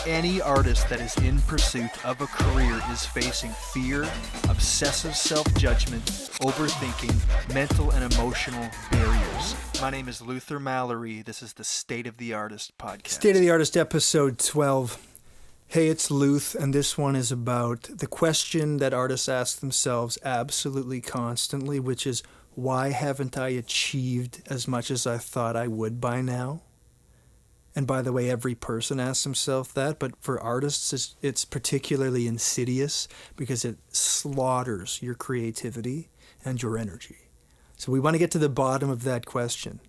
Any artist that is in pursuit of a career is facing fear, obsessive self-judgment, overthinking, mental and emotional barriers. My name is Luther Mallory. This is the State of the Artist podcast. State of the Artist, episode 12. Hey, it's Luth, and this one is about the question that artists ask themselves absolutely constantly, which is, why haven't I achieved as much as I thought I would by now? And by the way, every person asks himself that, but for artists, it's particularly insidious because it slaughters your creativity and your energy. So we want to get to the bottom of that question.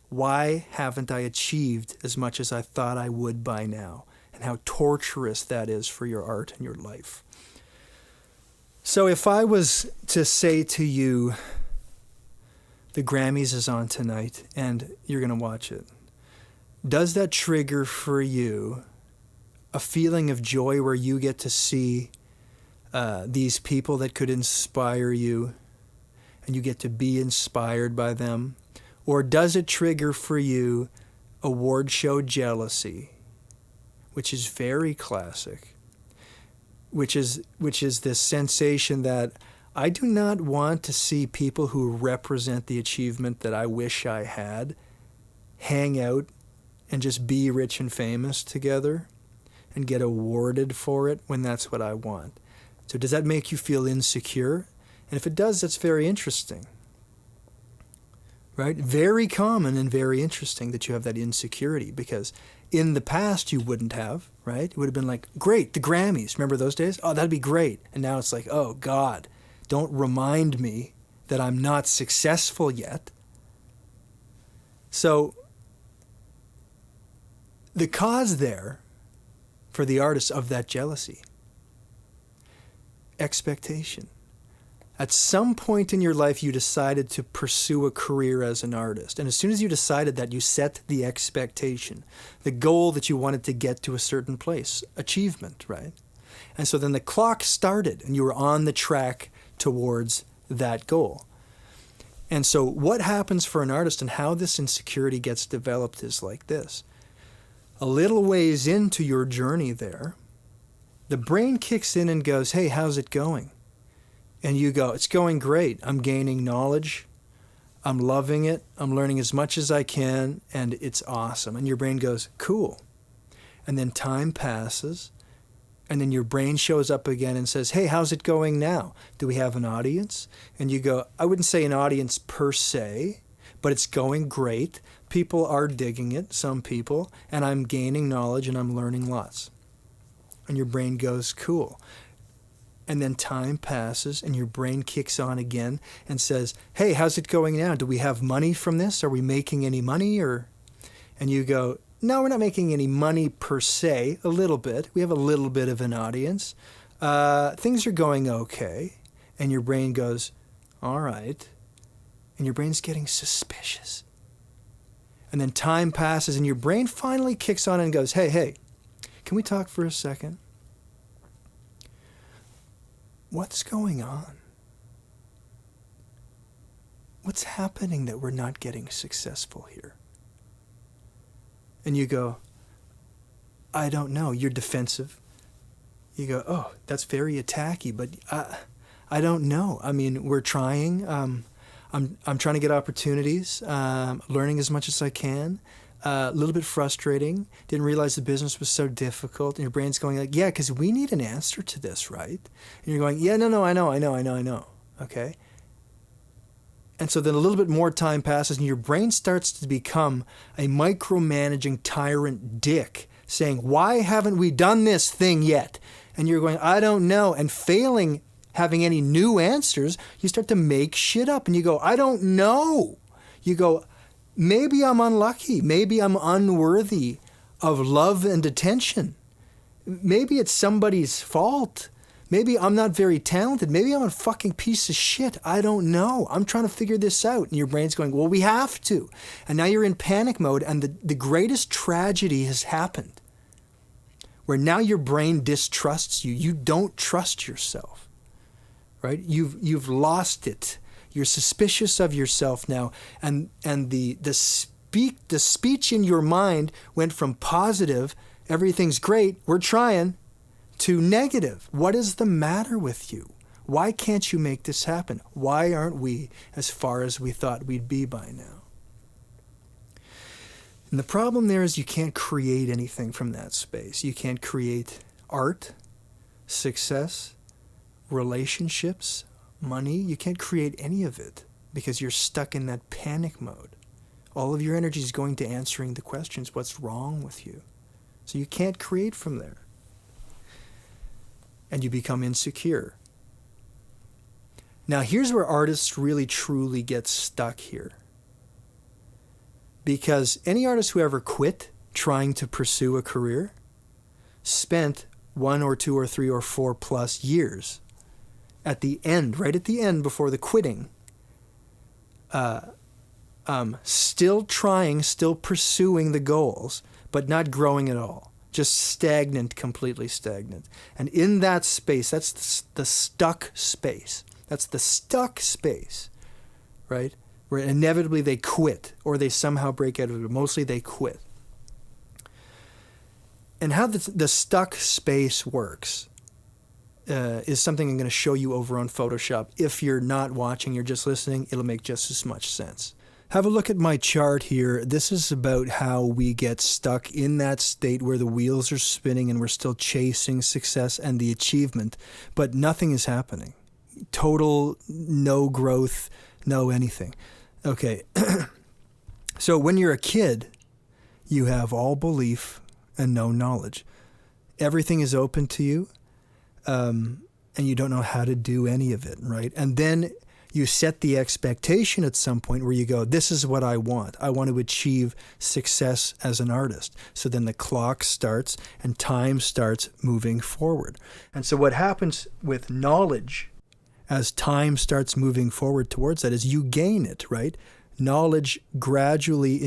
Why haven't I achieved as much as I thought I would by now? And how torturous that is for your art and your life. So if I was to say to you, the Grammys is on tonight and you're going to watch it, does that trigger for you a feeling of joy where you get to see these people that could inspire you and you get to be inspired by them? Or does it trigger for you award show jealousy, which is very classic, which is this sensation that I do not want to see people who represent the achievement that I wish I had hang out and just be rich and famous together and get awarded for it when that's what I want. So does that make you feel insecure? And if it does, that's very interesting, right? Very common and very interesting that you have that insecurity, because in the past you wouldn't have, right? It would have been like, great, the Grammys. Remember those days? Oh, that'd be great. And now it's like, oh God, don't remind me that I'm not successful yet. So the cause there for the artist of that jealousy, expectation. At some point in your life, you decided to pursue a career as an artist. And as soon as you decided that, you set the expectation, the goal that you wanted to get to a certain place, achievement, right? And so then the clock started and you were on the track towards that goal. And so what happens for an artist and how this insecurity gets developed is like this. A little ways into your journey there, the brain kicks in and goes, hey, how's it going? And you go, it's going great. I'm gaining knowledge. I'm loving it. I'm learning as much as I can, and it's awesome. And your brain goes, cool. And then time passes, and then your brain shows up again and says, hey, how's it going now? Do we have an audience? And you go, I wouldn't say an audience per se, but it's going great. People are digging it, some people, and I'm gaining knowledge and I'm learning lots. And your brain goes, cool. And then time passes and your brain kicks on again and says, hey, how's it going now? Do we have money from this? Are we making any money? And you go, no, we're not making any money per se, a little bit. We have a little bit of an audience. Things are going okay. And your brain goes, all right. And your brain's getting suspicious. And then time passes and your brain finally kicks on and goes, hey, can we talk for a second? What's going on? What's happening that we're not getting successful here? And you go, I don't know. You're defensive. You go, oh, that's very attacky, but I don't know. I mean, we're trying. I'm trying to get opportunities, learning as much as I can. A little bit frustrating. Didn't realize the business was so difficult. And your brain's going like, yeah, because we need an answer to this, right? And you're going, yeah, no, I know. Okay? And so then a little bit more time passes and your brain starts to become a micromanaging tyrant dick saying, why haven't we done this thing yet? And you're going, I don't know. And failing having any new answers, you start to make shit up and you go, I don't know. You go, maybe I'm unlucky. Maybe I'm unworthy of love and attention. Maybe it's somebody's fault. Maybe I'm not very talented. Maybe I'm a fucking piece of shit. I don't know. I'm trying to figure this out. And your brain's going, well, we have to. And now you're in panic mode and the greatest tragedy has happened where now your brain distrusts you. You don't trust yourself, right? You've lost it. You're suspicious of yourself now. And the speech in your mind went from positive, everything's great, we're trying, to negative. What is the matter with you? Why can't you make this happen? Why aren't we as far as we thought we'd be by now? And the problem there is you can't create anything from that space. You can't create art, success, relationships, money. You can't create any of it because you're stuck in that panic mode. All of your energy is going to answering the questions, what's wrong with you? So you can't create from there. And you become insecure. Now here's where artists really truly get stuck here. Because any artist who ever quit trying to pursue a career spent 1 or 2 or 3 or 4 plus years at the end, right at the end before the quitting, still trying, still pursuing the goals, but not growing at all. Just stagnant, completely stagnant. And in that space, that's the stuck space. That's the stuck space, right? Where inevitably they quit or they somehow break out of it. Mostly they quit. And how the stuck space works is something I'm going to show you over on Photoshop. If you're not watching, you're just listening, it'll make just as much sense. Have a look at my chart here. This is about how we get stuck in that state where the wheels are spinning and we're still chasing success and the achievement, but nothing is happening. Total no growth, no anything. Okay, so when you're a kid, you have all belief and no knowledge. Everything is open to you, and you don't know how to do any of it, right? And then you set the expectation at some point where you go, this is what I want. I want to achieve success as an artist. So then the clock starts and time starts moving forward. And so what happens with knowledge as time starts moving forward towards that is you gain it, right? Knowledge gradually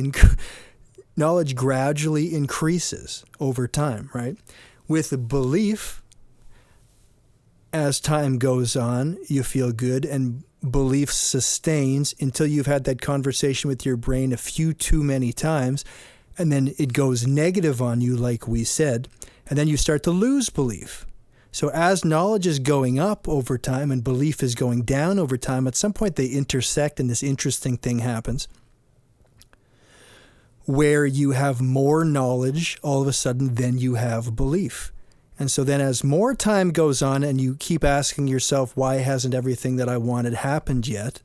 increases over time, right? With belief, as time goes on, you feel good and belief sustains until you've had that conversation with your brain a few too many times, and then it goes negative on you, like we said, and then you start to lose belief. So as knowledge is going up over time and belief is going down over time, at some point they intersect and this interesting thing happens where you have more knowledge all of a sudden than you have belief. And so then as more time goes on and you keep asking yourself, why hasn't everything that I wanted happened yet?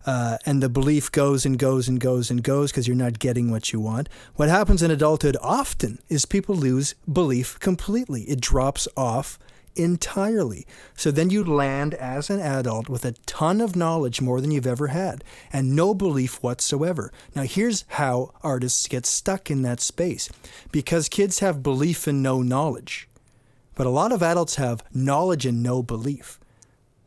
And the belief goes and goes and goes and goes because you're not getting what you want. What happens in adulthood often is people lose belief completely. It drops off entirely. So then you land as an adult with a ton of knowledge, more than you've ever had, and no belief whatsoever. Now here's how artists get stuck in that space. Because kids have belief and no knowledge. But a lot of adults have knowledge and no belief.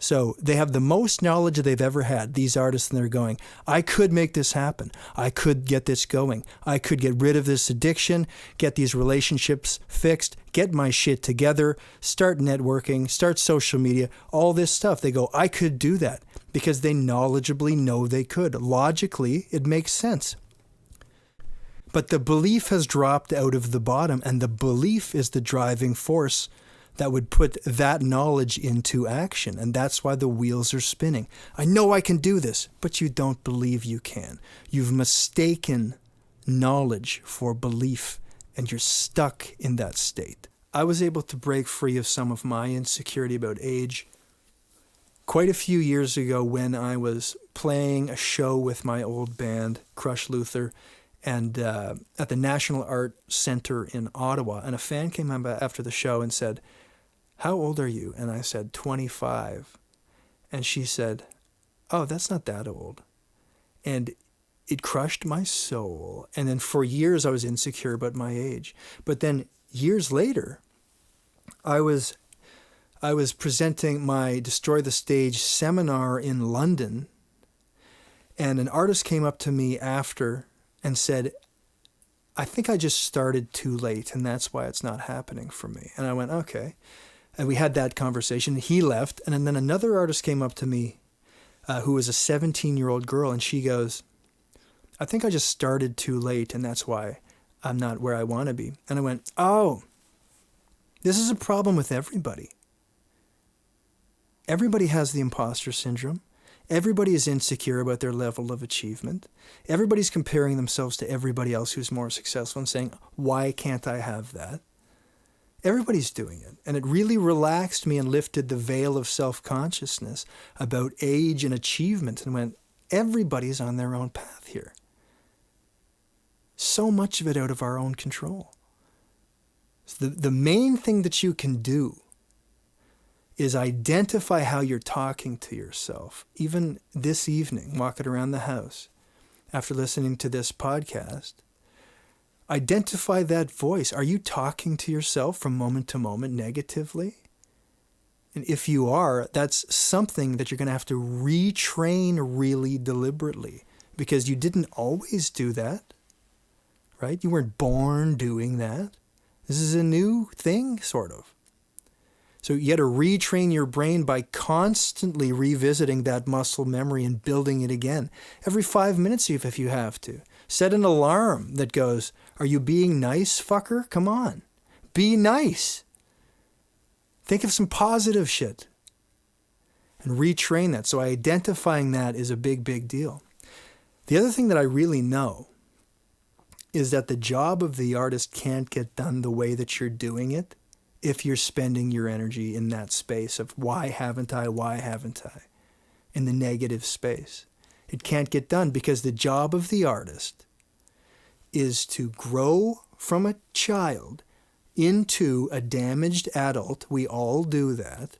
So they have the most knowledge they've ever had, these artists, and they're going, I could make this happen. I could get this going. I could get rid of this addiction, get these relationships fixed, get my shit together, start networking, start social media, all this stuff. They go, I could do that because they knowledgeably know they could. Logically, it makes sense. But the belief has dropped out of the bottom, and the belief is the driving force that would put that knowledge into action. And that's why the wheels are spinning. I know I can do this, but you don't believe you can. You've mistaken knowledge for belief, and you're stuck in that state. I was able to break free of some of my insecurity about age quite a few years ago when I was playing a show with my old band, Crush Luther, and at the National Art Center in Ottawa. And a fan came up after the show and said, how old are you? And I said, 25. And she said, oh, that's not that old. And it crushed my soul. And then for years I was insecure about my age. But then years later, I was presenting my Destroy the Stage seminar in London. And an artist came up to me after and said, I think I just started too late, and that's why it's not happening for me. And I went, okay. And we had that conversation. He left. And then another artist came up to me who was a 17-year-old girl. And she goes, I think I just started too late, and that's why I'm not where I want to be. And I went, oh, this is a problem with everybody. Everybody has the imposter syndrome. Everybody is insecure about their level of achievement. Everybody's comparing themselves to everybody else who's more successful and saying, why can't I have that? Everybody's doing it. And it really relaxed me and lifted the veil of self-consciousness about age and achievement and went, everybody's on their own path here. So much of it out of our own control. So the main thing that you can do is identify how you're talking to yourself. Even this evening, walking around the house, after listening to this podcast, identify that voice. Are you talking to yourself from moment to moment negatively? And if you are, that's something that you're going to have to retrain really deliberately, because you didn't always do that, right? You weren't born doing that. This is a new thing, sort of. So you got to retrain your brain by constantly revisiting that muscle memory and building it again. Every 5 minutes if you have to. Set an alarm that goes, are you being nice, fucker? Come on. Be nice. Think of some positive shit. And retrain that. So identifying that is a big, big deal. The other thing that I really know is that the job of the artist can't get done the way that you're doing it if you're spending your energy in that space of why haven't I, in the negative space. It can't get done because the job of the artist is to grow from a child into a damaged adult. We all do that.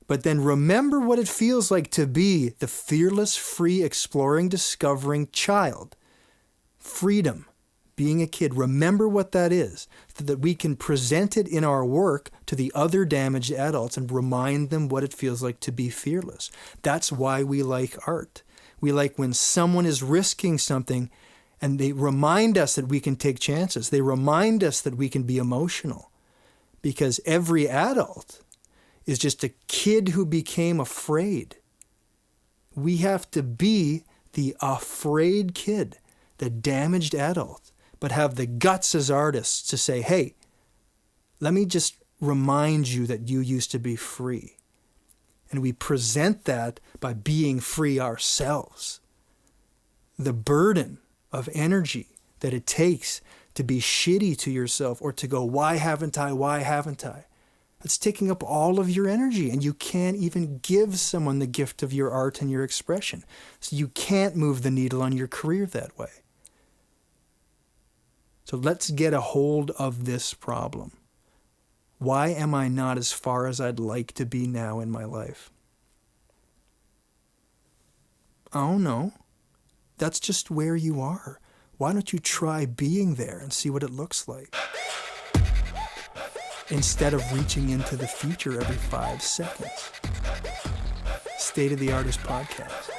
But then remember what it feels like to be the fearless, free, exploring, discovering child. Freedom. Being a kid, remember what that is, so that we can present it in our work to the other damaged adults and remind them what it feels like to be fearless. That's why we like art. We like when someone is risking something and they remind us that we can take chances. They remind us that we can be emotional. Because every adult is just a kid who became afraid. We have to be the afraid kid, the damaged adult, but have the guts as artists to say, hey, let me just remind you that you used to be free. And we present that by being free ourselves. The burden of energy that it takes to be shitty to yourself or to go, why haven't I? It's taking up all of your energy, and you can't even give someone the gift of your art and your expression. So you can't move the needle on your career that way. So let's get a hold of this problem. Why am I not as far as I'd like to be now in my life? Oh no, that's just where you are. Why don't you try being there and see what it looks like? Instead of reaching into the future every 5 seconds. State of the Artist Podcast.